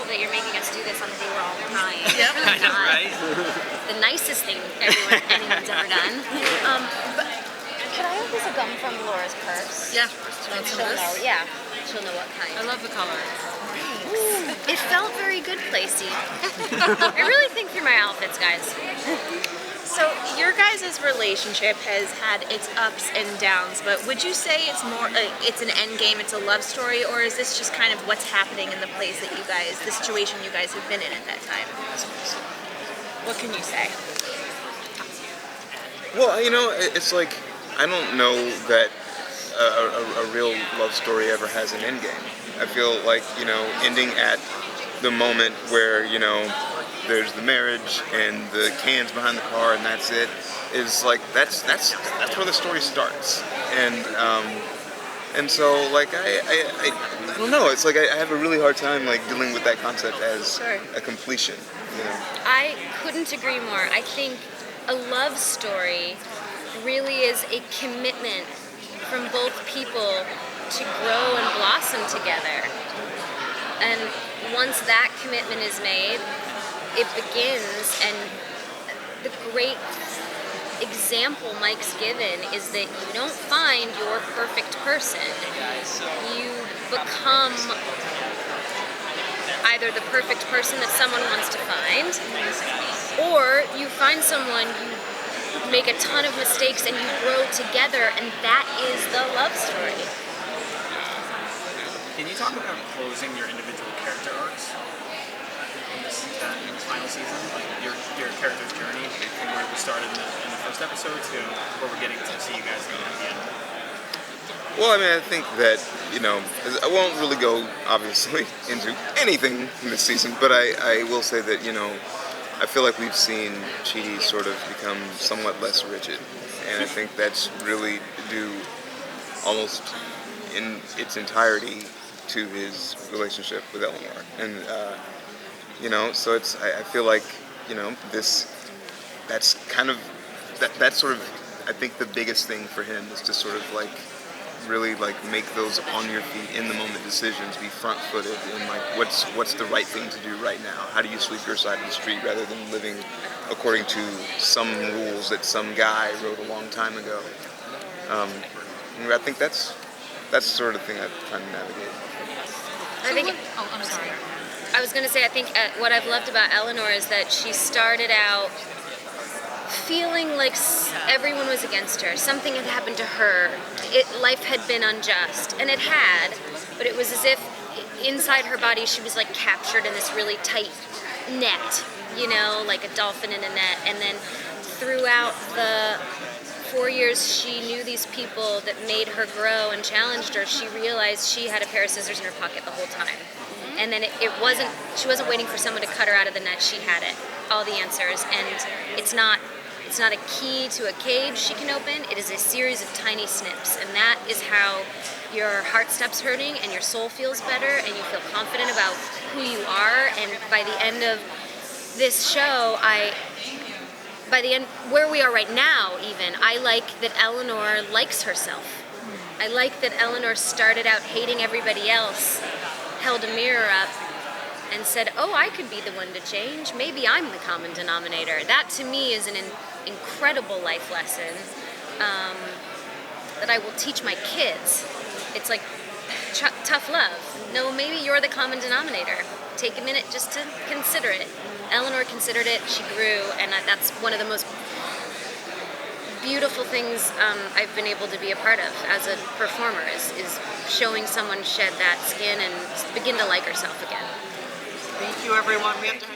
that you're making us do this on the day we're all crying. Yep. It's really not Right? the nicest thing anyone's ever done. But could I have a piece of gum from Laura's purse? Yeah. She'll know. Yeah, she'll know what kind. I love the color. It felt very good, Placey. I really think through my outfits, guys. So your guys' relationship has had its ups and downs, but would you say it's more, it's an end game, it's a love story, or is this just kind of what's happening in the place that you guys, the situation you guys have been in at that time? What can you say? Well, it's like, I don't know that a real love story ever has an end game. I feel like, ending at the moment where, there's the marriage and the cans behind the car and that's it, is like, that's where the story starts. And so, like, I don't know, it's like I have a really hard time, like, dealing with that concept as a completion, I couldn't agree more. I think a love story really is a commitment from both people to grow and blossom together. And once that commitment is made, it begins, and the great example Mike's given is that you don't find your perfect person. You become either the perfect person that someone wants to find, or you find someone, you make a ton of mistakes and you grow together, and that is the love story. Can you talk about closing your individual character arcs in this final season? Like your character's journey from where we started in the first episode to where we're getting to see you guys at the end? Well, I mean, I think that, I won't really go, obviously, into anything this season, but I will say that, I feel like we've seen Chidi sort of become somewhat less rigid, and I think that's really due almost in its entirety to his relationship with Eleanor. And, so it's, I feel like, that's kind of, that's sort of, I think the biggest thing for him is to sort of like, really like make those on your feet in the moment decisions, be front footed in like what's the right thing to do right now? How do you sweep your side of the street rather than living according to some rules that some guy wrote a long time ago? I think that's the sort of thing I've kind of navigated. I'm sorry. I was going to say, I think what I've loved about Eleanor is that she started out feeling like everyone was against her. Something had happened to her. Life had been unjust, and it had, but it was as if inside her body she was like captured in this really tight net, like a dolphin in a net. And then throughout the 4 years she knew these people that made her grow and challenged her, she realized she had a pair of scissors in her pocket the whole time. And then she wasn't waiting for someone to cut her out of the net. She had it, all the answers. And it's not a key to a cage she can open. It is a series of tiny snips, and that is how your heart stops hurting and your soul feels better and you feel confident about who you are. And by the end of this show, where we are right now even, I like that Eleanor likes herself. I like that Eleanor started out hating everybody else, held a mirror up, and said, oh, I could be the one to change. Maybe I'm the common denominator. That to me is an incredible life lesson that I will teach my kids. It's like tough love. No, maybe you're the common denominator. Take a minute just to consider it. Eleanor considered it, she grew, and that's one of the most beautiful things I've been able to be a part of as a performer is showing someone shed that skin and begin to like herself again. Thank you, everyone. We have to